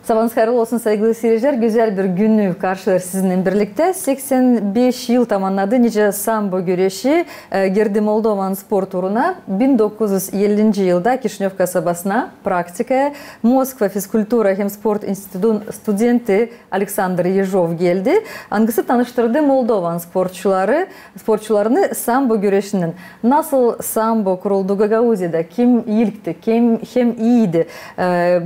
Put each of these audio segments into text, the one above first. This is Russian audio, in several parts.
Sabahınız hayırlı olsun sevgili seyirciler. Güzel bir günü karşılar sizinle birlikte. 85 yıl tamamladı nice sambo güreşi girdi Moldova'nın spor turuna. 1950 yılda Kişinev kasabasına praktikaya Moskva Fizkultura hem Sport İnstitutu'nun studenti Alexander Yezhov geldi. Angısı tanıştırdı Moldova'nın sporcularını sambo güreşinin. Nasıl sambo kuruldu Gagauzya'da? Kim ilkti? Kim hem iyiydi?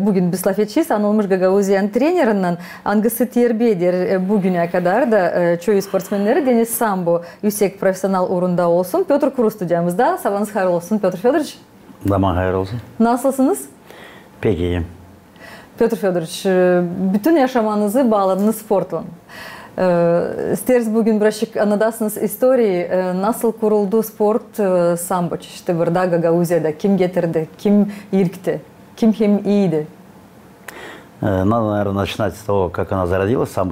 Bugün bir lafetçiyiz. Anılmış Gagauzya'nın trenerinden angısı terbiye eder bugüne kadar da çoğu sportsmenleri Deniz Sambo yüksek profesyonel uğrunda olsun. Piotr Kuru stüdyomuzda. Sabahınız hayırlı olsun Piotr Fedorovich. Zaman hayırlı olsun. Nasılsınız? Pek iyiyim. Piotr Fedorovich, bütün yaşamanızı bağladınız sportla. İsteriz bugün birazcık anlatasınız istoriyi. Nasıl kuruldu sport sambo çeşitli burada Gagauzya'da? Kim getirdi? Kim ilkti? Kim hem iyiydi? Надо, наверное, начинать с того, как она зародилась, сам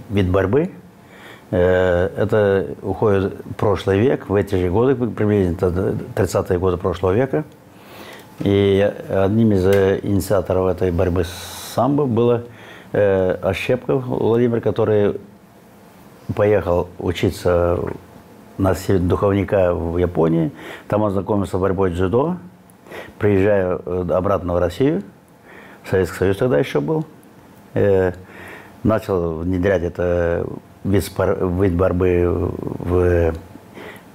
вид борьбы. Это уходит в прошлый век, в эти же годы, приблизительно 30-е годы прошлого века. И одним из инициаторов этой борьбы с самбо был Ощепков Владимир, который поехал учиться на духовника в Японии. Там он знакомился с борьбой дзюдо, приезжая обратно в Россию. Советский Союз тогда еще был, начал внедрять это вид борьбы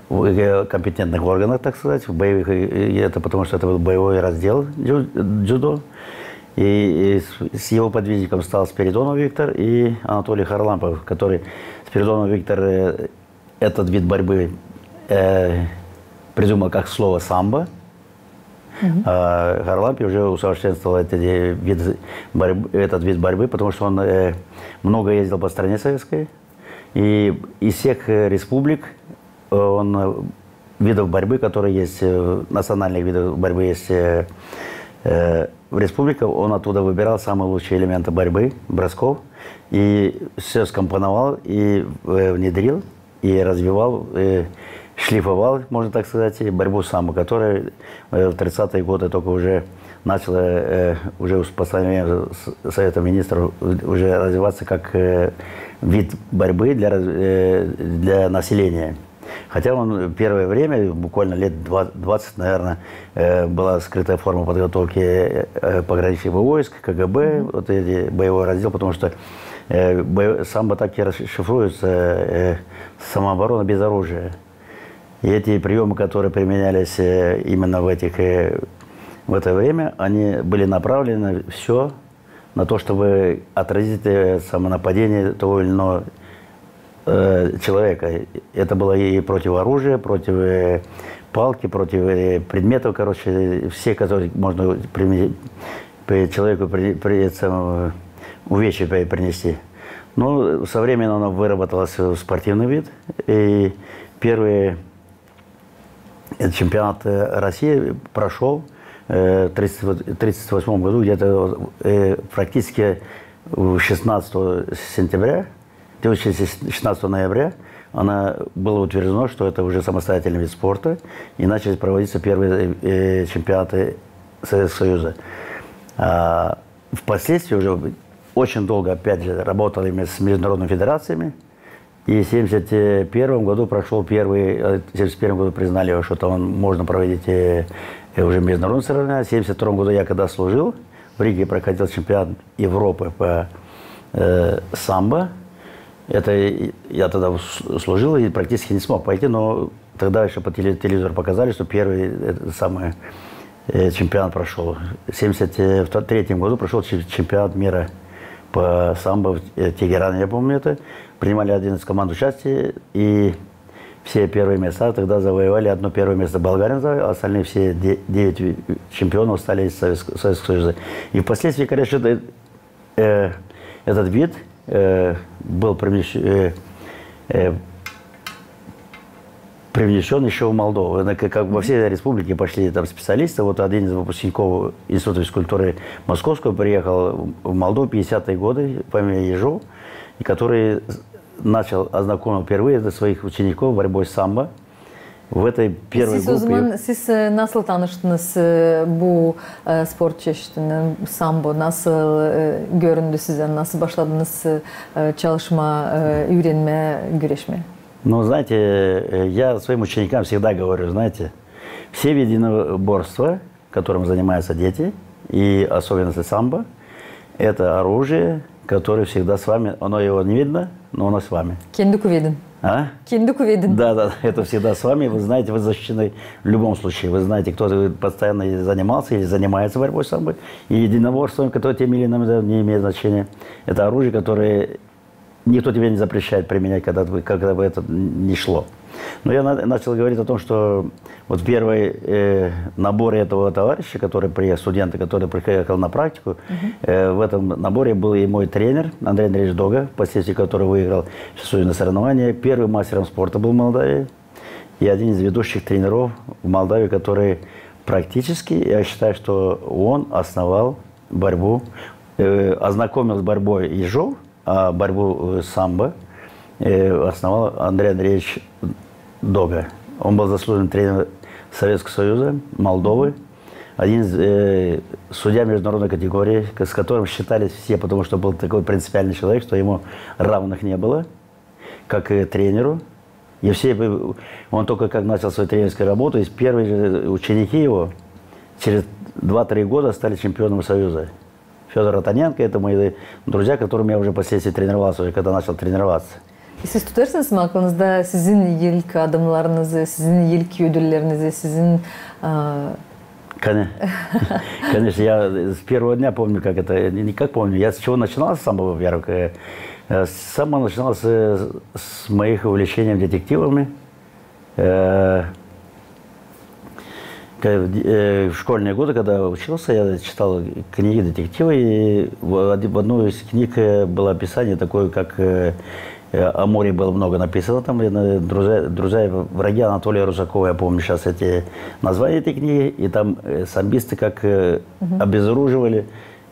в компетентных органах, так сказать, в боевых, это потому что это был боевой раздел дзюдо. И с его подвижником стал Спиридонов Виктор и Анатолий Харлампов, который Спиридонов Виктор этот вид борьбы придумал как слово самбо. А Харлампий уже усовершенствовал этот вид борьбы, потому что он много ездил по стране советской. И из всех республик видов борьбы, которые есть, национальных видов борьбы есть в республиках, он оттуда выбирал самые лучшие элементы борьбы, бросков, и все скомпоновал, и внедрил, и развивал, шлифовал, можно так сказать, борьбу самбо, которая в 30-е годы только уже начала, уже с постановлением Совета Министров, уже развиваться как вид борьбы для населения. Хотя он первое время, буквально лет 20, наверное, была скрытая форма подготовки пограничных войск, КГБ, вот эти боевой раздел, потому что самбо так и расшифруется самооборона без оружия. И эти приемы, которые применялись именно в это время, они были направлены все на то, чтобы отразить самонападение того или иного человека. Это было и против оружия, против палки, против предметов, короче, все, которые можно человеку увечья принести. Но со временем оно выработалось в спортивный вид. И первый чемпионат России прошел в 1938 году, где-то практически 16 ноября было утверждено, что это уже самостоятельный вид спорта, и начали проводиться первые чемпионаты Советского Союза. Впоследствии уже очень долго, опять же, работал именно с международными федерациями. И в 1971 году прошел первый, в 1971 году признали его, что там можно проводить уже международные соревнования. В 1972 году я когда служил, в Риге проходил чемпионат Европы по самбо. Это я тогда служил и практически не смог пойти, но тогда еще по телевизору показали, что первый самый чемпионат прошел. В 1973 году прошел чемпионат мира по самбо в Тегеране, я помню это. Принимали 11 команд участия, и все первые места тогда завоевали. Одно первое место болгарин завоевал, остальные все 9 чемпионов стали из Советского Союза. И впоследствии, конечно, этот вид был привнесен еще в Молдову. Как во всей республике пошли там специалисты. Вот один из выпускников Института физкультуры Московского приехал в Молдову в 50-е годы, фамилия Ежов, и который ознакомил впервые своих учеников борьбой с самбо. В этой первой группе... Siz nasıl tanıştınız bu spor çeşidinin sambo? Nasıl göründü size? Nasıl başladınız çalışma, öğrenme, güreşme? Ну, знаете, я своим ученикам всегда говорю, знаете, все виды единоборства, которым занимаются дети, и особенно самбо, это оружие, которое всегда с вами. Оно его не видно, но оно с вами. Kendi kuvvetin. А? Kendi kuvvetin. Да, это всегда с вами. Вы знаете, вы защищены в любом случае. Вы знаете, кто постоянно занимался или занимается борьбой самбо. И единоборством, которое тем или иным не имеет значения. Это оружие, которое никто тебе не запрещает применять, когда бы это не шло. Но я начал говорить о том, что вот первый набор этого товарища, студента, который приехал на практику, в этом наборе был и мой тренер Андрей Андреевич Дога, впоследствии который выиграл всесоюзное соревнование, первым мастером спорта был в Молдавии, и один из ведущих тренеров в Молдавии, который практически, я считаю, что он основал борьбу, ознакомил с борьбой ежов, а борьбу самбо основал Андрей Андреевич Дога. Он был заслуженный тренер Советского Союза, Молдовы, один из судья международной категории, с которым считались все, потому что был такой принципиальный человек, что ему равных не было, как и тренеру. И все, он только как начал свою тренерскую работу, и первые же ученики его через 2-3 года стали чемпионами Союза. Федор Ротаненко, это мои друзья, которыми я уже впоследствии тренировался, уже когда начал тренироваться. Siz tutarsınız mı aklınızda sizin ilk adımlarınızı, sizin ilk ödüllerinizi, sizin... Конечно, я с первого дня помню, как это, не как помню, я с чего начинал, с самого, во-первых, с самого начинал с моих увлечений детективами. В школьные годы, когда учился, я читал книги детективы, и в одной из книг было описание такое, как о море было много написано, там друзья и враги Анатолия Русакова, я помню сейчас эти названия этой книги, и там самбисты как обезоруживали,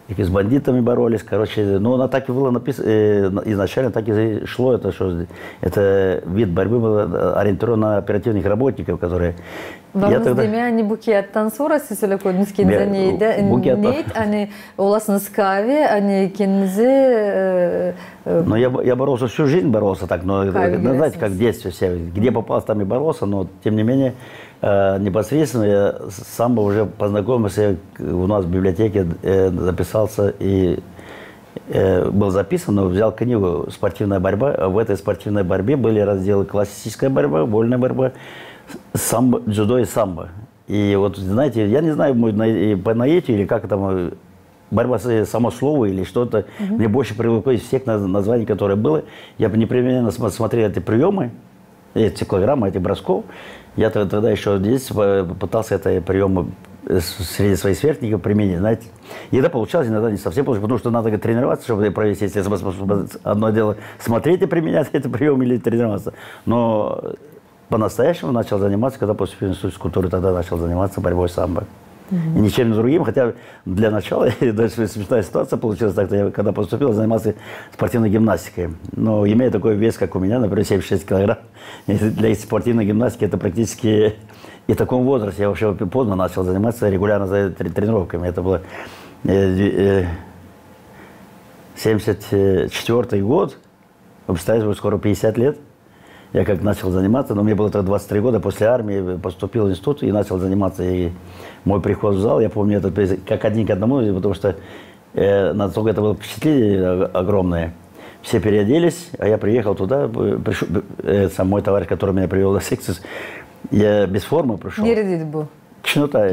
и с бандитами боролись, короче, ну, она так и была написана, изначально так и шло, это вид борьбы был ориентирован на оперативных работников, которые... Varınız demeye hani Bukiyat'tan sonra siz öyle koydunuz kendinize neydi? Hani olasınız kahve, hani kendinizi... Но я боролся всю жизнь, боролся так, но знаете, как в детстве все, где попался, там и боролся, но тем не менее непосредственно я сам уже познакомился, у нас в библиотеке записался и был записан, но взял книгу «Спортивная борьба». В этой спортивной борьбе были разделы классическая борьба, вольная борьба, самбо, дзюдо и самбо. И вот, знаете, я не знаю, по наитию или как там, борьба само слово или что-то, мне больше привлекло из всех названий, которые было. Я непременно смотрел эти приемы, эти циклограммы, эти бросков. Я тогда еще здесь пытался эти приемы среди своих сверстников применить, знаете. Иногда получалось, иногда не совсем получалось, потому что надо тренироваться, чтобы провести. Если одно дело смотреть и применять эти приемы или тренироваться. Но по-настоящему начал заниматься, когда поступил в институт физкультуры, тогда начал заниматься борьбой самбо. И ничем другим, хотя для начала, даже смешная ситуация получилась так, я когда поступил, занимался спортивной гимнастикой. Но имея такой вес, как у меня, например, 76 килограмм, для спортивной гимнастики это практически и в таком возрасте я вообще поздно начал заниматься регулярно тренировками. Это было 74 год, вы представляете, скоро 50 лет. Я как начал заниматься, но мне было тогда 23 года, после армии поступил в институт и начал заниматься. И мой приход в зал, я помню, это как один к одному, потому что настолько это было впечатление огромное. Все переоделись, а я приехал туда, пришел, сам мой товарищ, который меня привел на секцию, я без формы пришел. Кшнота,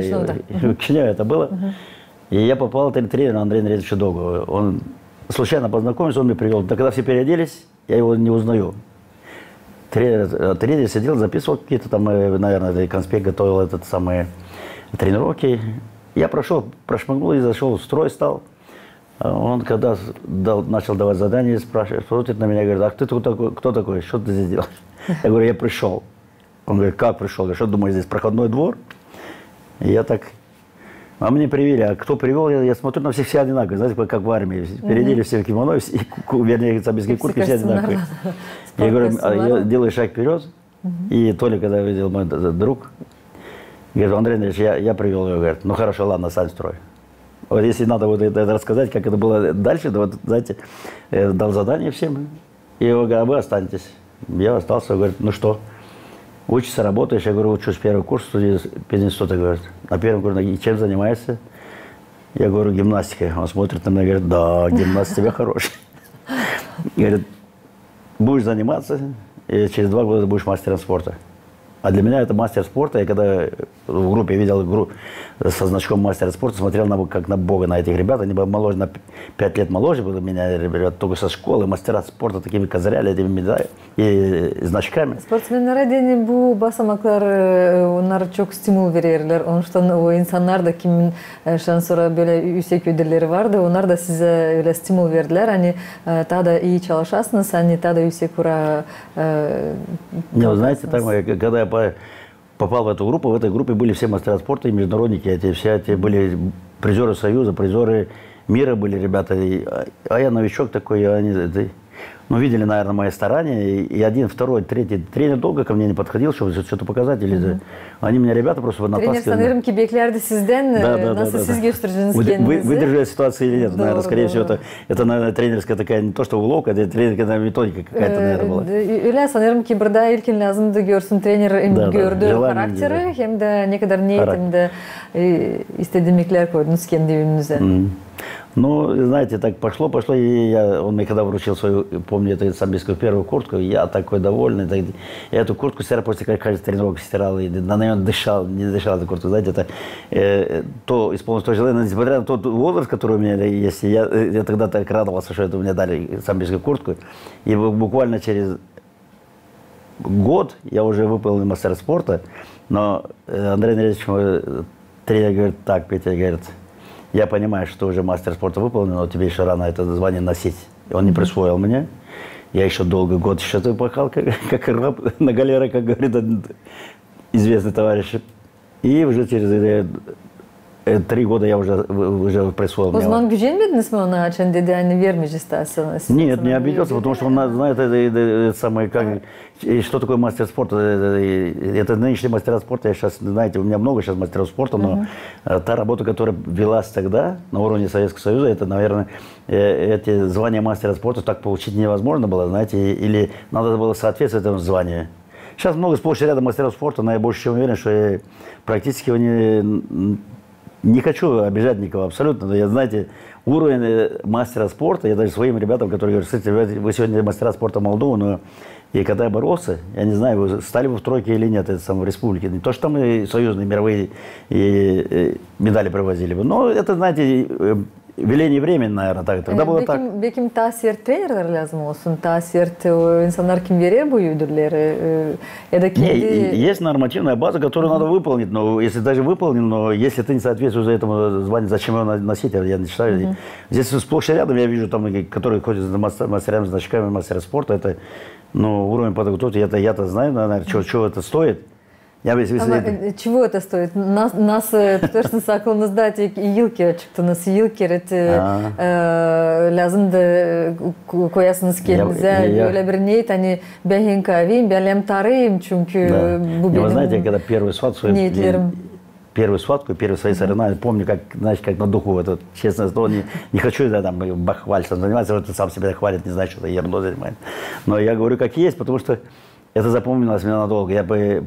Кшня это было. И я попал к тренеру Андрею Андреевичу Догу. Он случайно познакомился, он меня привел. Да когда все переоделись, я его не узнаю. Тренер сидел, записывал какие-то там, наверное, конспект готовил этот самые тренировки. Я прошмыгнул и зашел в строй, стал. Он когда начал давать задания, спрашивает, смотрит на меня и говорит, а ты кто такой, что ты здесь делаешь? Я говорю, я пришел. Он говорит, как пришел? Я что, думаю, здесь проходной двор? И я так... А мне привели, а кто привел, я смотрю, на всех все одинаковые, знаете, как в армии. Переодели все в кимоно, вернее, без куртки все одинаковые. Я говорю, я делаю шаг вперед, И Толя, когда видел мой друг, говорит: Андрей Андреевич, я привел его, говорит: ну хорошо, ладно, сам строй. Вот если надо вот это рассказать, как это было дальше, то вот, знаете, дал задание всем, и я говорю: а вы останетесь. Я остался, говорит: ну что, учишься, работаешь? Я говорю: учусь, первый курс пединститута, говорит. На первом курсе: и чем занимаешься? Я говорю: гимнастикой. Он смотрит на меня и говорит: да, гимнаст тебя хороший. Говорит: будешь заниматься, и через 2 года будешь мастером спорта. А для меня это мастер спорта. Я когда в группе видел игру со значком мастера спорта, смотрел как на Бога, на этих ребят. Они были моложе, на 5 лет моложе были меня, ребят, только со школы. Мастера спорта такими козыряли, этими медалями и значками. Спортсменlere de bu basamaklar onlar çok stimul verirler. Onuştan o insanlar da kimin sonra böyle yüksek ödülleri vardı. Onlar da size öyle stimul verdiler. Hani daha da iyi çalışasınız, hani daha da yüksek kura. Не, вы знаете, там, когда я попал в эту группу, в этой группе были все мастера спорта и международники. Эти были призеры Союза, призеры мира были ребята. А я новичок такой, ну, видели, наверное, мои старания. И один, второй, третий тренер долго ко мне не подходил, чтобы что-то показать. Они меня, ребята, просто натаскивали. Тренер sanırım ki beklerdi sizden nasıl siz göstereceğiniz kendinizi. Выдержали ситуацию или нет. Наверное, скорее всего, это, наверное, тренерская такая, не то что уловка, это тренерская методика какая-то, наверное, была. Öyle sanırım ki burada ilkin lazımdı görsün trainer hem gördü karakteri hem de ne kadar niyetimde istediğimlikler koydunuz kendi önünüze. Ну, знаете, так пошло, и он мне когда вручил свою, помню, эту самбийскую первую куртку, я такой довольный. Я эту куртку стирал после каждой тренировки, стирал, и на нее не дышал эту куртку. Знаете, это то исполнилось то желание, несмотря на тот возраст, который у меня есть, я тогда так радовался, что это мне дали самбийскую куртку. И буквально через год я уже выполнил мастер спорта, но Андрей Андреевич, мой тренер, говорит: так, Петя, говорит, я понимаю, что уже мастер спорта выполнен, но тебе еще рано это звание носить. И он не присвоил мне. Я еще долгий год еще пахал, как раб на галеры, как говорит один известный товарищ. И уже через 3 года я уже присвоил. O zaman gücenmediniz mi ona açan dedi hani vermiş istersen? Нет, не обиделся, потому что он знает что такое мастер спорта. Это нынешний мастера спорта. Я сейчас, знаете, у меня много сейчас мастеров спорта, но та работа, которая велась тогда на уровне Советского Союза, это, наверное, эти звания мастера спорта так получить невозможно было, знаете, или надо было соответствовать этому званию. Сейчас много сплошь и рядом мастеров спорта, но я больше чем уверен, что я практически не хочу обижать никого абсолютно, но я, знаете, уровень мастера спорта, я даже своим ребятам, которые говорят: кстати, вы сегодня мастера спорта Молдовы, но и когда я боролся, я не знаю, вы стали вы в тройке или нет, это в республике. Не то, что там и союзные мировые медали привозили бы, но это, знаете, веление времени, наверное, так. Тогда было так. Belki tasiyert тренерлер lazım olsun. Tasiyert o insanlar kim verir bu ödülleri? Ya da kendi... Есть нормативная база, которую надо выполнить, но если даже выполнил, но если ты не соответствуешь этому званию, зачем его носить, я не считаю. Здесь сплошь и рядом я вижу, там, которые ходят за мастерами, значками мастера спорта, это, ну, уровень подготовки, я-то знаю, наверное, чего это стоит. Ama чего это стоит? Nasıl tutarsınız aklınızda yılki çıktınız, yılki lazımdı koyasınız kendinize. Öyle bir niyet, hani ben hinkaviyim, ben lemtarıyım çünkü bu benim Вы знаете, я когда первую схватку, первые свои соревнования, помню, как, знаете, как на духу, это, честно, не хочу там бахвальством заниматься, вот сам себя хвалит, не знаю, что-то ерунду занимает. Но я говорю, как есть, потому что это запомнилось мне надолго. Я бы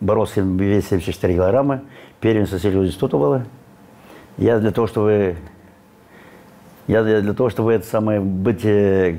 боролся в весе 74 килограмма, первенство Союза института было. Я для того, чтобы это самое быть,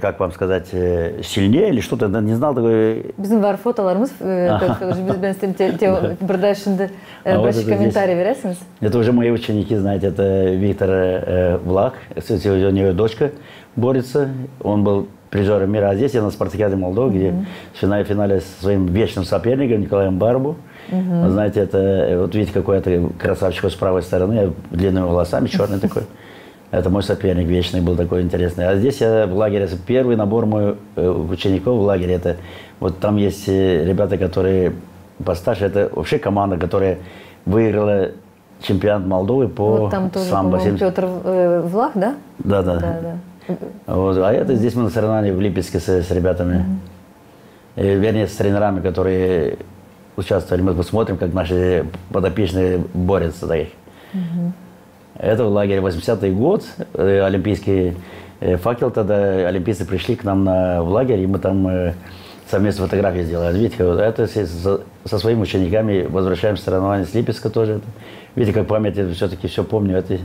как вам сказать, сильнее или что-то, не знал такой. Bizim var fotolarımız, ben istedim burada şimdi başka комментарий veresiniz. Это уже мои ученики, знаете, это Виктор Влах, у него дочка борется, он был призером мира, а здесь я на спартакиаде Молдовы, где в финале со своим вечным соперником Николаем Барбу. Вы знаете, это, вот видите, какой-то красавчик с правой стороны, длинными волосами, черный такой. Это мой соперник вечный был такой интересный. А здесь я в лагере, первый набор моих учеников в лагере, это вот там есть ребята, которые постарше, это вообще команда, которая выиграла чемпионат Молдовы по вот там тоже, самбо. Петр Влах, да? Да. Вот. А это здесь мы на соревновании в Липецке с ребятами. вернее, с тренерами, которые участвовали. Мы посмотрим, как наши подопечные борются за их. Это в лагере 80-й год, олимпийский факел, тогда олимпийцы пришли к нам в лагерь, и мы там совместно фотографии сделали. Видите, вот это со своими учениками возвращаемся в соревнования с Липецка тоже. Видите, как память, все-таки все помню. Это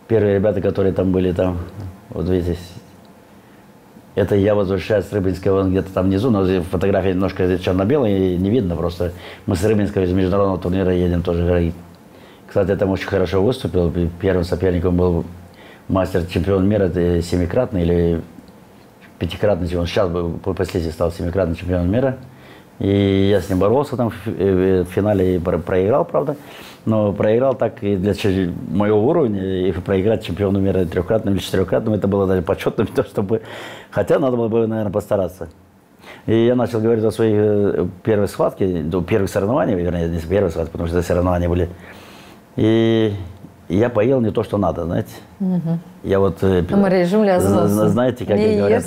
первые ребята, которые там были, там, вот видите, это я возвращаюсь с Рыбинска, он где-то там внизу, но фотография немножко черно-белая, и не видно просто. Мы с Рыбинска из международного турнира едем тоже. Кстати, я там очень хорошо выступил. Первым соперником был мастер-чемпион мира, семикратный или пятикратный. Он сейчас впоследствии стал семикратным чемпионом мира. И я с ним боролся там в финале, и проиграл, правда. Но проиграл так и для моего уровня, и проиграть чемпиону мира трехкратным или четырехкратным, это было даже почетно, то, чтобы... Хотя надо было бы, наверное, постараться. И я начал говорить о своей первой схватке, первых соревнованиях, вернее, не первой схватке, потому что соревнования были. И я поел не то, что надо, знаете. Я вот, знаете, как говорят,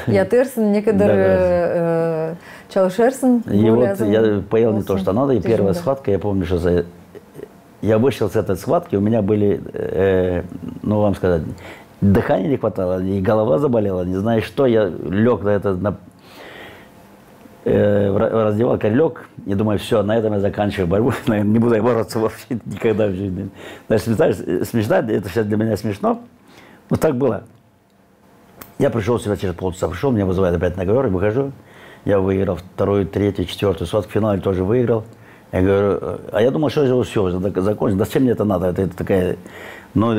ятырсын, некоторые чалышерсын. И вот я поел не то, что надо, и первая схватка, я помню, что я вышел с этой схватки, у меня были, ну, вам сказать, дыхания не хватало, и голова заболела, не знаю что, я лег на это, раздевалка, лег, и думаю, все, на этом я заканчиваю борьбу, наверное, не буду бороться вообще никогда в жизни. Даже смешно, это сейчас для меня смешно, но так было. Я пришел себя через полчаса, пришел, меня вызывают опять на ковер, и выхожу, я выиграл вторую, третью, четвертую схватку, в финале тоже выиграл. Я говорю, а я думал, что я все, закончил, зачем мне это надо, это такая, ну,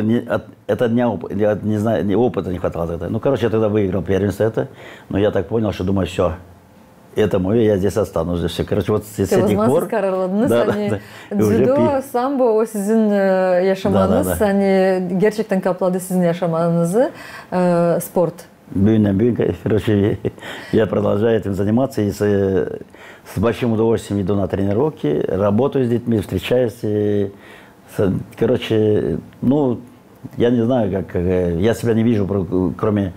это дня, я не знаю, опыта не хватало этого. Ну, короче, я тогда выиграл первенство это, но я так понял, что думаю, все. Это мое, я здесь останусь. Все. Короче, вот с этих пор... Дзюдо, самбо, sizin yaşamanız, hani gerçekten kapladı sizin yaşamanızı sport. Короче, я продолжаю этим заниматься и с большим удовольствием иду на тренировки, работаю с детьми, встречаюсь. Короче, ну, я не знаю, как... Я себя не вижу, кроме...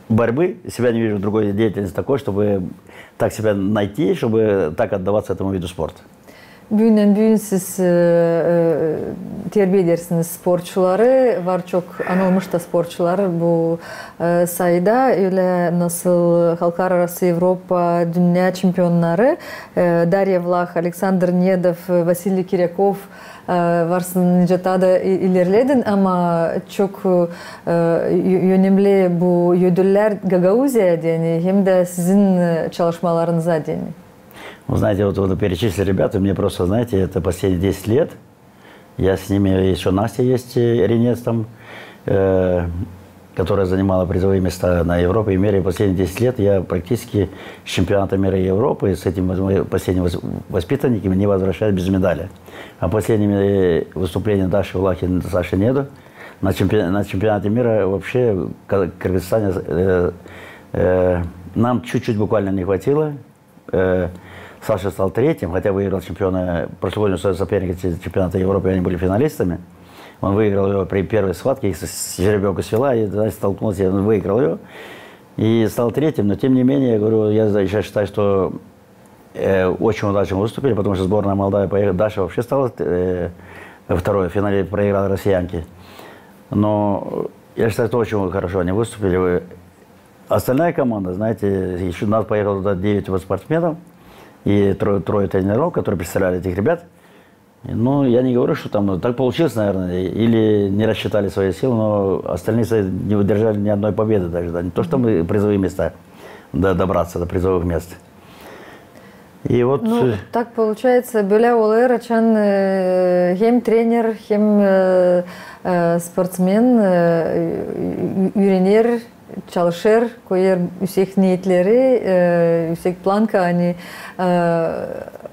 борьбы, себя не вижу другой деятельности такой, чтобы так себя найти, чтобы так отдаваться этому виду спорта. Büyünden siz terbiye edersiniz sporcuları. Var çok anılmış da sporcular bu sayıda. Öyle nasıl halklar arası Avrupa, dünya şampiyonları Darya Vlach, Alexander Nedov, Vasily Kiryakov varsın da ilerledin ama çok önemli bu ödüller Gagauzya deni hem de sizin çalışmalarınıza deni. Вы знаете, вот перечислили ребята, мне просто, знаете, это последние 10 лет. Я с ними, еще Настя есть, Ренец там, которая занимала призовые места на Европе и мире. Последние 10 лет я практически с чемпионата мира и Европы, с этими последними воспитанниками не возвращаюсь без медали. А последними выступления Даши Влахин, Саши Неду на чемпионате мира вообще в Кыргызстане нам чуть-чуть буквально не хватило. Саша стал третьим, хотя выиграл чемпиона, прошлогоднего своего соперника чемпионата Европы, они были финалистами. Он выиграл ее при первой схватке, их жеребьевка свела, и столкнулся, он выиграл ее. И стал третьим, но тем не менее, я говорю, я считаю, что очень удачно выступили, потому что сборная Молдавии поехала. Даша вообще стала второй, в финале проиграла россиянке. Но я считаю, что очень хорошо они выступили. Остальная команда, знаете, еще у нас поехало туда 9 спортсменов и трое тренеров, которые представляли этих ребят. Ну, я не говорю, что там так получилось, наверное, или не рассчитали свои силы, но остальные не выдержали ни одной победы даже. Да. Не то, что мы призовые места, добраться до призовых мест. И вот... Ну, так получается, böyle oluyor, açan hem тренер, hem спортсмен öğrenir, çalışır, koyar yüksek niyetleri, yüksek planka,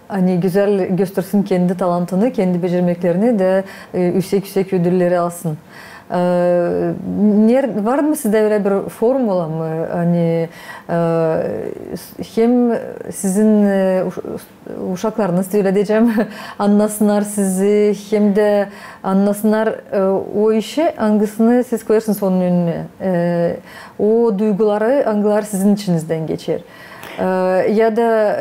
hani güzel göstersin kendi talantını, kendi becermeklerini de yüksek ödülleri alsın. Var mı sizde öyle bir formula mı? Hani hem sizin uşaklarınız öyle diyeceğim anlasınlar sizi hem de anlasınlar o işi hangisini siz koyarsınız onun önüne. o duyguları, аңгылар sizin içinizden geçer. Ya da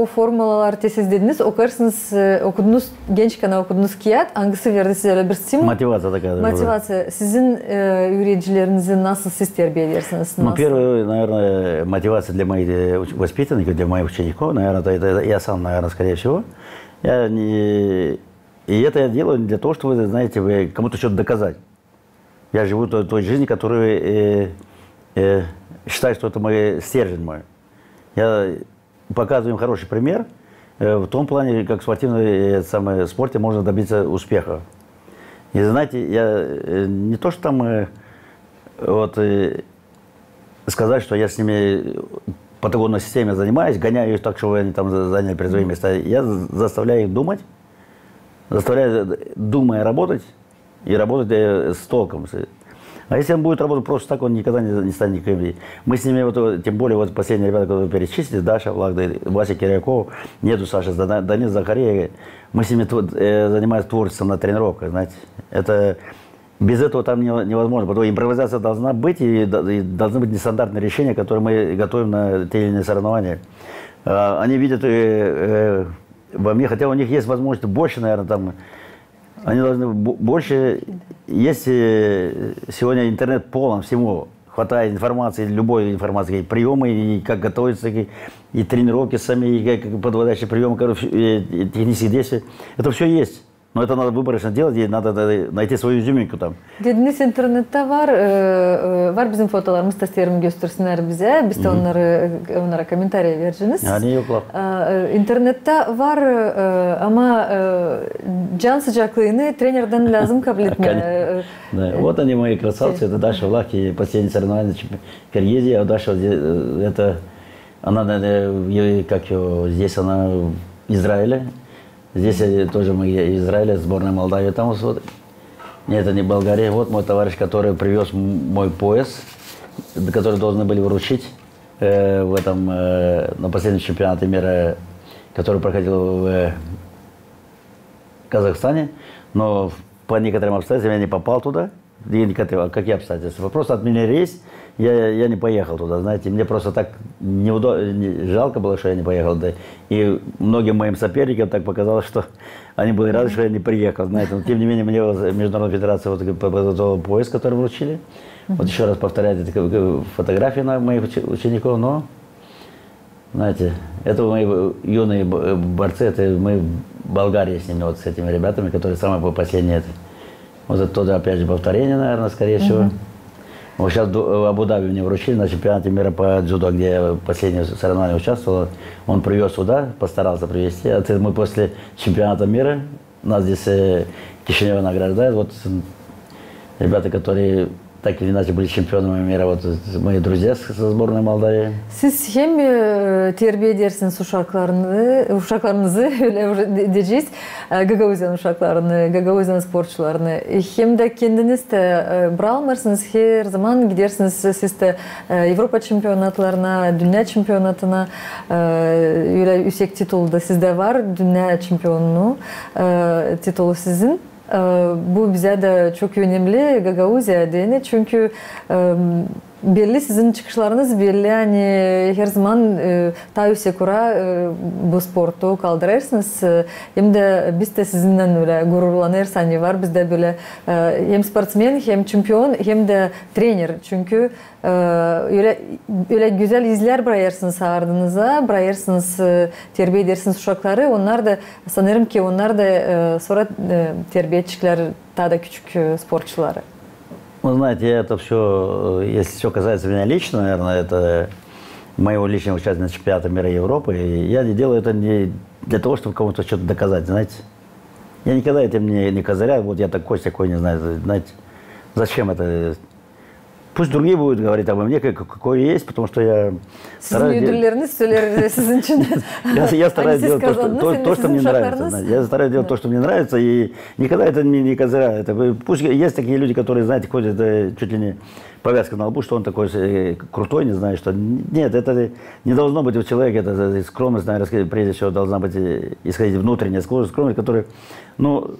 o formulalar siz dediniz, okursınız, okudunuz, gençken okudunuz kağıt, hangisi verdi size öyle bir stimul? Мотивация такая. Мотивация. Sizin öğrencilerinizi nasıl siz terbiye edersiniz? Ну, первая, наверное, мотивация для моих воспитанников, для моих учеников, наверное, это я сам, наверное, скорее всего. И это я делаю для того, чтобы, знаете, кому-то что-то доказать. Я живу той жизнью, которую считаю, что это мой стержень мой. Я показываю им хороший пример в том плане, как в спортивном спорте можно добиться успеха. И знаете, я не то, что там вот сказать, что я с ними по такой системе занимаюсь, гоняю их так, чтобы они там заняли призовые места. Я заставляю их думать, заставляю, думая, работать и работать с толком. А если он будет работать просто так, он никогда не станет никаким. Мы с ними, вот, тем более, вот последние ребята, которые перечислили, Даша, Влада, Вася Киряков, нету Саши, Данил Захария, мы с ними занимаемся творчеством на тренировках, знаете. Это, без этого там невозможно, потому что импровизация должна быть, и должны быть нестандартные решения, которые мы готовим на те или иные соревнования. Они видят во мне, хотя у них есть возможность больше, наверное, там, они должны больше, если сегодня интернет полон всего, хватает информации, любой информации, приемы, и как готовиться, и тренировки сами, и как подводящие приемы, и технические действия, это все есть. Но это надо выборочно делать, и надо найти свою изюминку там. Dediniz internette var bizim fotolarımız tasarım göstersinler bize. Biz de onlara komentarya vereceğiz. Yani yok lan. İnternette var ama can sıcaklığını trenerden lazım kabul etmeye. Вот они мои красавцы, это Даша Влах, и последние соревнования в Киргизии, а Даша, это, она, как ее, здесь она в Израиле. Здесь тоже мы из Израиля, сборная Молдавии. Там вот, нет, это не Болгария. Вот мой товарищ, который привез мой пояс, который должны были вручить в этом, на последнем чемпионате мира, который проходил в Казахстане. Но по некоторым обстоятельствам я не попал туда. Какие обстоятельства? Просто отменили рейс, я не поехал туда, знаете. Мне просто так жалко было, что я не поехал. Да. И многим моим соперникам так показалось, что они были рады, что я не приехал, знаете. Но тем не менее, мне Международная федерация вот подготовила пояс, который вручили. Вот еще раз повторяю, это фотографии моих учеников, но, знаете, это мои юные борцы, это мы в Болгарии с ними, вот с этими ребятами, которые самые последние. Вот это тоже, опять же, повторение, наверное, скорее всего. Вот сейчас в Абу-Даби мне вручили на чемпионате мира по дзюдо, где я последнее соревнование участвовал. Он привез сюда, постарался привезти. А мы после чемпионата мира, нас здесь Кишинев награждает. Вот ребята, которые так или иначе были чемпионами мира, вот мои друзья со сборной Молдавии. Siz hem terbiye edersiniz uşaklarınızı, öyle diyeceğiz, Gagauzyan uşaklarını, Gagauzyan sporcularını, hem de kendiniz de bırakmırsınız, her zaman gidersiniz siz de Avrupa çempionatlarına, dünya çempionatına, öyle yüksek titulu da sizde var, dünya çempiyonluğu titulu sizin. Bu bize de çok önemli Gagauzya adına çünkü belli sizin çıkışlarınız belli yani her zaman tavsiye kura bu sportu kaldırırsınız hem de biz de sizinle öyle gururlanırız hani var bizde böyle hem sportsmen hem şampiyon hem de trainer çünkü öyle güzel izler bırakırsınız ardınıza bırakırsınız terbiye edersiniz uşakları onlar da sanırım ki onlar da sonra terbiye çıkar daha da küçük sporcuları. Ну, знаете, это все, если все касается меня лично, наверное, это моего личного участия на чемпионате мира и Европы. И я не делаю это не для того, чтобы кому-то что-то доказать, знаете. Я никогда этим не козыряю, вот я такой, не знаю, знаете. Зачем это? Пусть другие будут говорить обо мне, какой есть, потому что я стараюсь... Я стараюсь делать то, что мне нравится. Я стараюсь делать то, что мне нравится, и никогда это не козыряю. Пусть есть такие люди, которые, знаете, ходят чуть ли не повязка на лбу, что он такой крутой, не знаю, что... Нет, это не должно быть у человека, это скромность, наверное, прежде всего должна быть исходить внутренняя скромность, которая, ну...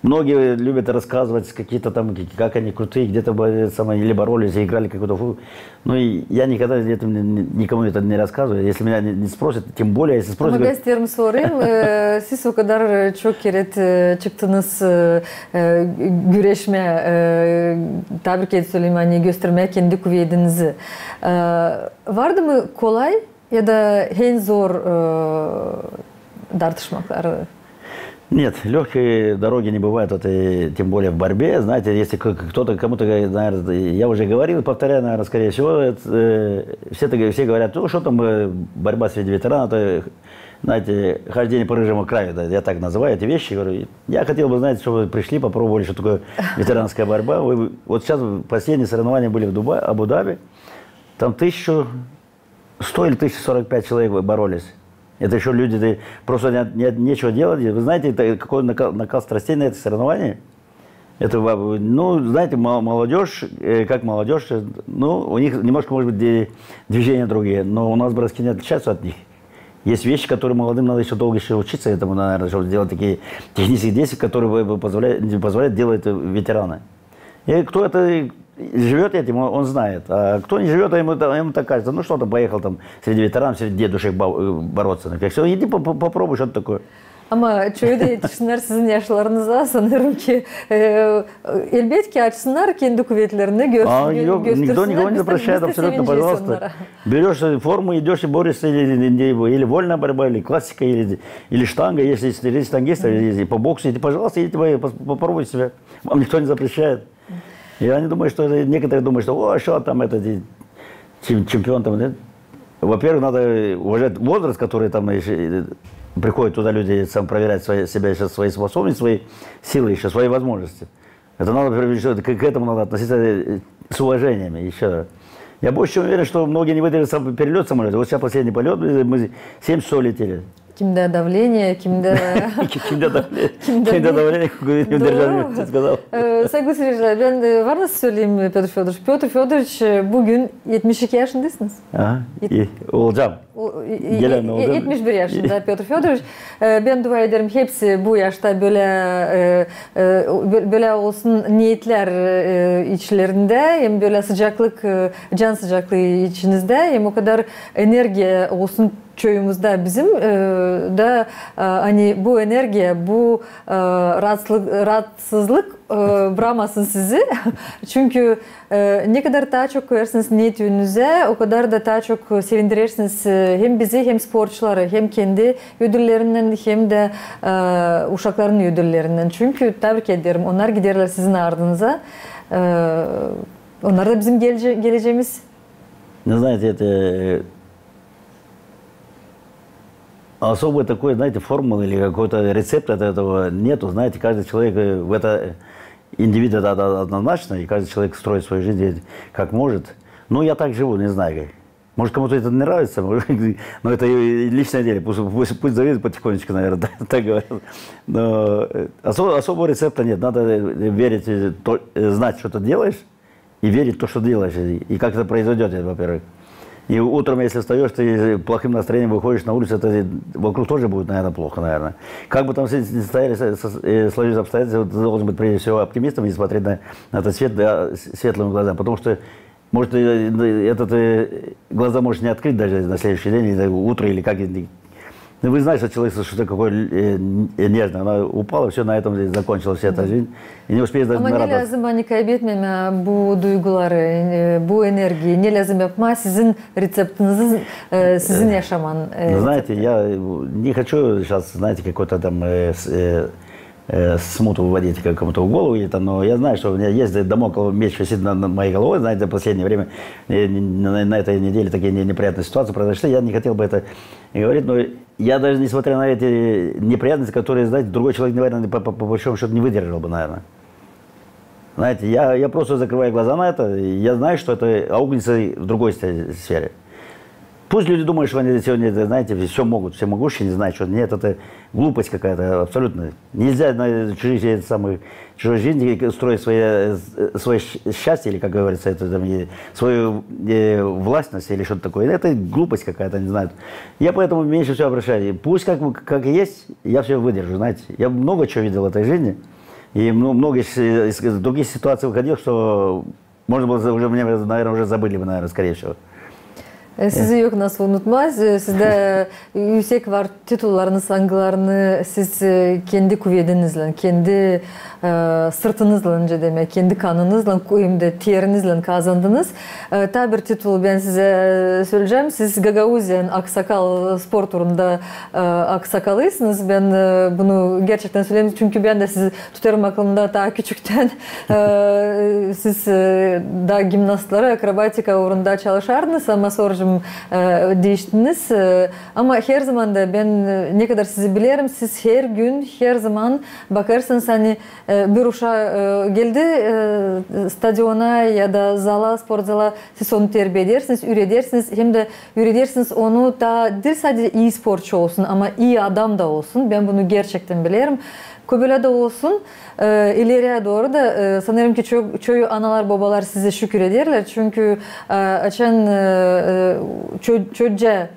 Многие любят рассказывать какие-то там, как они крутые, где-то или боролись, или играли какой-то футбол. Но я никогда никому это не рассказываю. Если меня не спросят, тем более, если спросят... Магастерім sorayım. Siz o kadar çok kere çıktınız güreşme, tebrik söyleyeyim hani göstermeye kendi kuvvetinizi. Vardı mı kolay ya da en zor tartışmalar? Нет, легкой дороги не бывает, тем более в борьбе. Знаете, если кто-то кому-то, наверное, я уже говорил, повторяю, наверное, скорее всего, все говорят, ну, что там борьба среди ветеранов, это, знаете, хождение по рыжему краю, да, я так называю эти вещи. Говорю, я хотел бы, знаете, чтобы вы пришли, попробовали, что такое ветеранская борьба. Вот сейчас последние соревнования были в Абу-Даби, там 1100 или 1045 человек боролись. Это еще люди, просто нечего делать. Вы знаете, какой накал страстей на это соревнование? Это, ну, знаете, молодежь, как молодежь, ну, у них немножко, может быть, движения другие, но у нас броски не отличаются от них. Есть вещи, которые молодым надо еще долго еще учиться этому, наверное, чтобы делать такие технические действия, которые позволяют делать ветераны. И кто это живет этим, он знает. А кто не живет, ему так кажется, ну что-то поехал там среди ветеранов, среди дедушек бороться. Все, иди попробуй, что-то такое. Ama çöyde yetişkinler sizin yaşlarınıza sanırım ki elbette açsınlar kendi kuvvetlerini göstersinler. Никто никого не запрещает, абсолютно, пожалуйста. Берешь форму, идешь и борешься, или вольная борьба, или классика, или штанга, если штангист, или по боксу, пожалуйста, идите попробуйте себя. Вам никто не запрещает. Я не думаю, что некоторые думают, что о, что там это чемпион там. Во-первых, надо уважать возраст, который там приходят туда люди проверять себя еще, свои способности, свои силы, еще свои возможности. Это надо, к этому надо относиться с уважением. Еще. Я больше чем уверен, что многие не выдержали перелет самолета. Вот сейчас последний полет, мы 7 часов летели. Kimde давление, kimde... Kimde давление, держали, сказал. Saygılı seyirciler, ben var nasıl söyleyeyim Petr Fyodoroviç? Petr Fyodoroviç bugün 72 yaşındasınız. Aha, olacağım. 71 yaşında Petr Fyodoroviç. Ben dua ederim hepsi bu yaşta böyle olsun niyetler içlerinde, hem böyle sıcaklık, can sıcaklığı içinizde, hem o kadar enerji olsun köyümüzde bizim da hani bu enerji, bu rahatsızlık bıramasın sizi. Çünkü ne kadar daha çok koyarsınız niyet yönünüze, o kadar da daha çok sevindirirsiniz hem bizi hem sporcuları, hem kendi ödüllerinden hem de uşakların ödüllerinden. Çünkü tebrik ederim, onlar giderler sizin ardınıza. Onlar da bizim geleceğimiz. Не знаете, это особой такой, знаете, формулы или какой-то рецепта от этого нету. Знаете, каждый человек в это индивид это однозначно, и каждый человек строит свою жизнь как может. Ну, я так живу, не знаю как. Может, кому-то это не нравится, но это личное дело. Пусть завидует потихонечку, наверное, так говорят. Но особого рецепта нет. Надо верить, знать, что ты делаешь, и верить в то, что делаешь, и как это произойдет, во-первых. И утром, если встаешь, ты плохим настроением выходишь на улицу, это вокруг тоже будет, наверное, плохо, наверное. Как бы там сложились обстоятельства, ты должен быть прежде всего оптимистом и смотреть на этот свет светлыми глазами. Потому что, может, глаза можешь не открыть даже на следующий день, или утро, или как. Вы знаете, что человек, что такое нежно, она упала, все, на этом закончилась вся эта жизнь. И не успеешь даже нарадоваться. Ama ne lazım hani kaybetmeme bu duyguları, bu enerjiyi, ne lazım yapma sizin рецептinizi, sizin yaşaman. Знаете, я не хочу сейчас, знаете, какой-то там смуту выводить кому-то в голову, но я знаю, что у меня есть дамоклов меч висит над моей головой, знаете, в последнее время на этой неделе такие неприятные ситуации произошли, я не хотел бы это говорить, но я даже несмотря на эти неприятности, которые, знаете, другой человек, наверное, по большому счету не выдержал бы, наверное. Знаете, я просто закрываю глаза на это, и я знаю, что это аукнется в другой сфере. Пусть люди думают, что они сегодня, знаете, все могут, все могущие, не знают, что нет, это глупость какая-то абсолютно. Нельзя на чужой жизни строить свое счастье, или, как говорится, это, свою властность или что-то такое. Это глупость какая-то, не знаю. Я поэтому меньше всего обращаюсь. Пусть как есть, я все выдержу, знаете. Я много чего видел в этой жизни. И много из других ситуаций выходил, что можно было уже, мне, наверное, уже забыли бы, наверное, скорее всего. Sizi yok nasıl unutmaz. Sizde yüksek var titullarınız, sangılarını siz kendi kuvvetinizle, kendi sırtınızla önce demek, kendi kanınızla, terinizle kazandınız. Ta bir titul ben size söyleyeceğim. Siz Gagauzyan aksakal spor turunda aksakalısınız. Ben bunu gerçekten söyleyeyim çünkü ben de sizi tutarım aklımda daha küçükten. Siz daha gimnastlara, akrobatika uğrunda çalışardınız ama sonra değiştiniz. Ama her zaman da ben ne kadar sizi bilirim, siz her gün, her zaman bakarsınız hani bir uşak geldi stadyona ya da zala, spor zala, siz onu terbiye edersiniz, üredersiniz. Hem de üredersiniz onu da değil sadece iyi sporcu olsun ama iyi adam da olsun. Ben bunu gerçekten bilirim. Köbele de olsun, ileriye doğru da sanırım ki çoğu analar babalar size şükür ederler. Çünkü açan çocuğa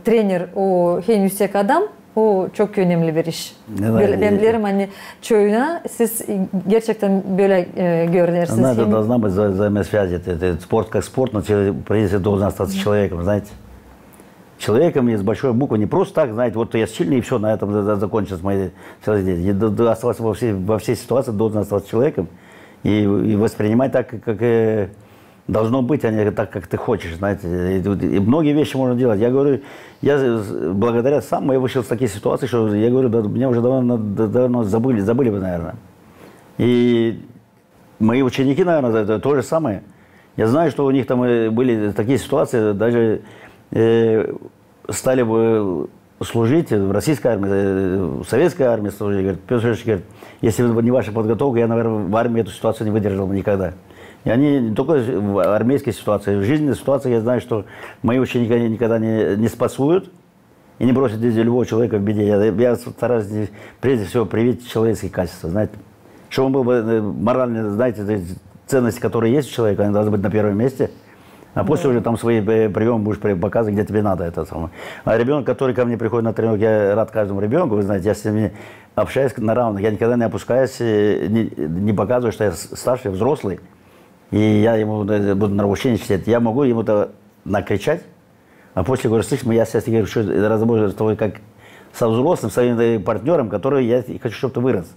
trainer o en yüksek adam, o çok önemli bir iş. Ben bilirim hani çoğuna siz gerçekten böyle görürsünüz. Это должна быть взаимосвязь. Спорт как спорт, но прежде всего должен остаться человеком, знаете. Человеком из большой буквы, не просто так, знаете, вот я сильный и все, на этом закончилась моя целая деятельность. Я оставался во всей ситуации, должен оставаться человеком и воспринимать так, как должно быть, а не так, как ты хочешь, знаете. И многие вещи можно делать. Я говорю, я благодаря сам, я вышел из таких ситуаций, что я говорю, да, меня уже давно забыли бы, наверное. И мои ученики, наверное, то же самое. Я знаю, что у них там были такие ситуации, даже стали бы служить в российской армии, в советской армии служить. Говорит, Петр Федорович, говорит, если бы не ваша подготовка, я, наверное, в армии эту ситуацию не выдержал бы никогда. И они не только в армейской ситуации, в жизненной ситуации я знаю, что мои ученики никогда не спасуют и не бросят любого человека в беде. Я стараюсь прежде всего привить человеческие качества, знаете. Чтобы он был бы морально, знаете, ценности, которые есть у человека, они должны быть на первом месте. А после уже там свои приемы будешь показывать, где тебе надо это самое. А ребенок, который ко мне приходит на тренировку, я рад каждому ребенку, вы знаете, я с ними общаюсь на равных. Я никогда не опускаюсь, не показываю, что я старший, взрослый. И я ему буду нравоучение читать. Я могу ему-то накричать, а после говорю, слышь, я сейчас говорю, что разговариваю с тобой как со взрослым, своим партнером, который я хочу, чтобы ты вырос.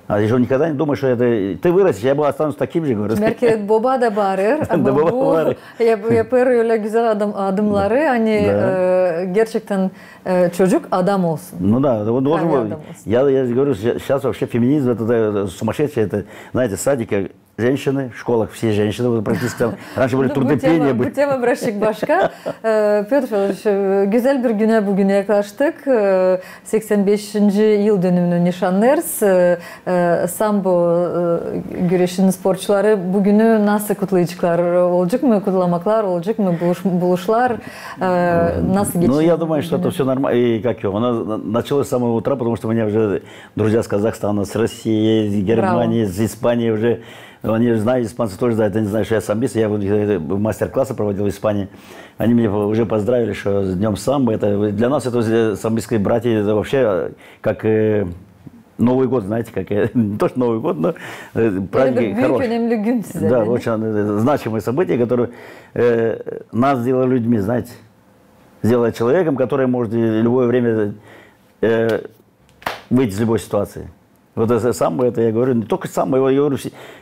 А еще никогда не думаю, что это ты вырастешь, я останусь таким же. Belki baba da bağırır ama bu yapar öyle güzel adımları hani gerçekten çocuk adam olsun. Ну да, должен быть. Я говорю, сейчас вообще феминизм это сумасшедший, это, знаете, садика женщины, в школах все женщины практически там. Раньше были трудопения. Bu tema bıraktık başka. Piotr Fedorovich, güzel bir güne bugün yaklaştık. 85. yıl dönümünü nişanlarız. Sambo güreşinin sporcuları bugünü nasıl kutlayacaklar? Olacak mı kutlamaklar, olacak mı buluşlar? Nasıl geçecek? Ну, я думаю, что это все нормально. И как его, оно началось с самого утра, потому что у меня уже друзья с Казахстана, с России, с Германии, с Испании уже. Они знают, испанцы тоже знают, они знают, что я самбист. Я мастер-классы проводил в Испании. Они меня уже поздравили, что с Днем самбо. Это, для нас это самбистские братья, это вообще как Новый год, знаете, как не то, что Новый год, но праздник хороший. Да, очень значимые события, которые нас сделали людьми, знаете. Сделали человеком, который может в любое время выйти из любой ситуации. Вот это самбо, это я говорю, не только самбо, я говорю,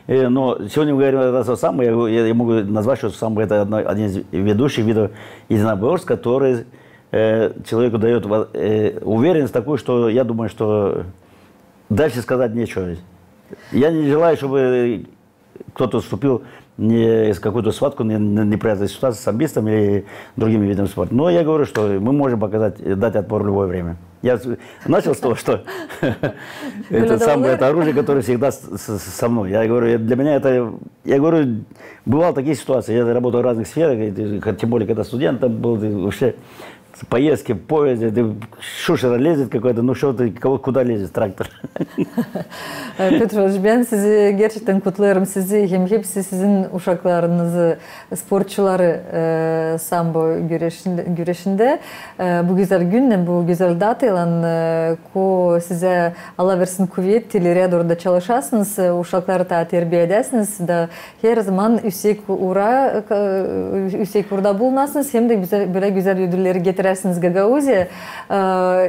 но сегодня мы говорим о самбо, я могу назвать, что самбо это один из ведущих видов единоборств, который человеку дает уверенность такую, что я думаю, что дальше сказать нечего. Я не желаю, чтобы кто-то вступил не из какую-то схватку, неприятной ситуации с самбистом или другими видами спорта. Но я говорю, что мы можем дать отпор в любое время. Я начал с того, что это самое оружие, которое всегда со мной. Я говорю, для меня это... Я говорю, бывало такие ситуации. Я работал в разных сферах, тем более, когда студентом был, вообще поездки, поезде, шушера лезет какой-то, ну что ты, куда лезет трактор? Петрович, ben sizi gerçekten kutlarım. Sizi hem hepsi sizin uşaklarınızı, sporçuları sambo güreşinde bu güzel günle, bu güzel datayla ko size Allah versin kuvvet, ileri doğru çalışasınız, uşakları da terbiye edesiniz da her zaman yüksek uğurda bulunasınız hem de böyle güzel ödülleri getirersiniz Gagauzya'ya.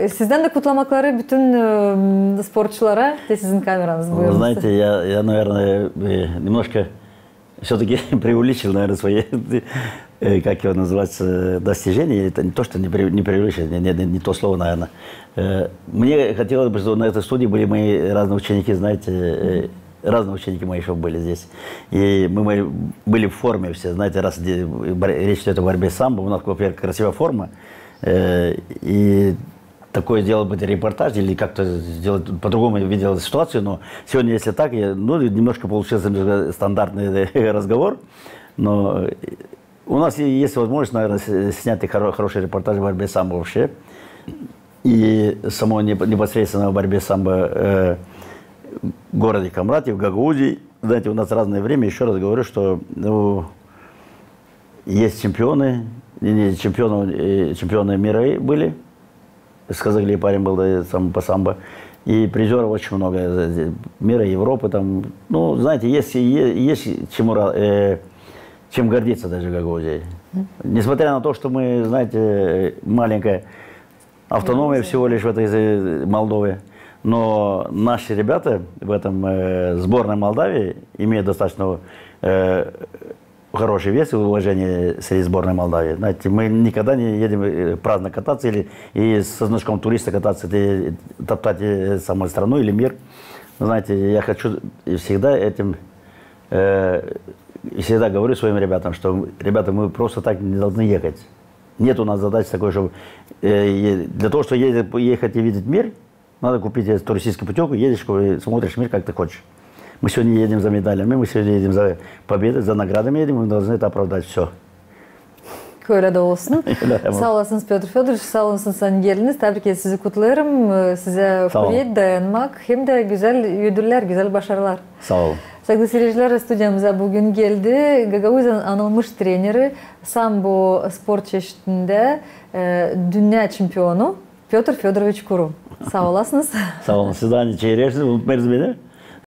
Sizden de kutlamakları bütün спортчулара, те sizin камераныз будет. Знаете, я, наверное, немножко все-таки преувеличил, наверное, свои, как его называется, достижения. Это не то, что не преувеличил, не то слово, наверное. Мне хотелось бы, чтобы на этой студии были мои разные ученики, знаете, разные ученики мои еще были здесь. И мы были в форме все, знаете, раз речь идет о борьбе самбо, у нас, во-первых, красивая форма, и такое сделать бы репортаж или как-то сделать по-другому видел ситуацию, но сегодня, если так, ну, немножко получился стандартный разговор, но у нас есть возможность, наверное, снять хороший репортаж о борьбе самбо вообще, и само непосредственно о борьбе самбо в городе Камрате, в Гагаузии. Знаете, у нас разное время, еще раз говорю, что ну, есть чемпионы мира были, с Казахли парень был по самбо, и призеров очень много мира, Европы, там, ну, знаете, есть чем гордиться даже Гагаузией. Несмотря на то, что мы, знаете, маленькая автономия всего лишь в этой Молдове, но наши ребята в этом сборной Молдавии имеют достаточно хороший вес и уважение среди сборной Молдавии. Знаете, мы никогда не едем праздно кататься или и со значком туриста кататься, топтать саму страну или мир. Знаете, я хочу всегда всегда говорю своим ребятам, что, ребята, мы просто так не должны ехать. Нет у нас задачи такой, чтобы для того, чтобы ехать и видеть мир, надо купить туристическую путевку, едешь, смотришь мир, как ты хочешь. Мы сегодня едем за медалями, мы сегодня едем за победой, за наградами едем, мы должны это оправдать все. Öyle de olsun. Sağ olasınız Petr Fyodorovich, sağ olasınız sen geldiniz. Tebrik ederim, sizi kutlarım. Size kuvvet, dayanmak hem de güzel ödüller, güzel başarılar. Sağ olun. Sevgili seyirciler, stüdyamıza bugün geldi Gagauzya'nın anılmış treneri, sambo spor çeşitinde dünya şampiyonu Petr Fyodorovich Kurum. Sağ olasınız. Sağ olun. Siz de aynı şeyi unutmayınız beni.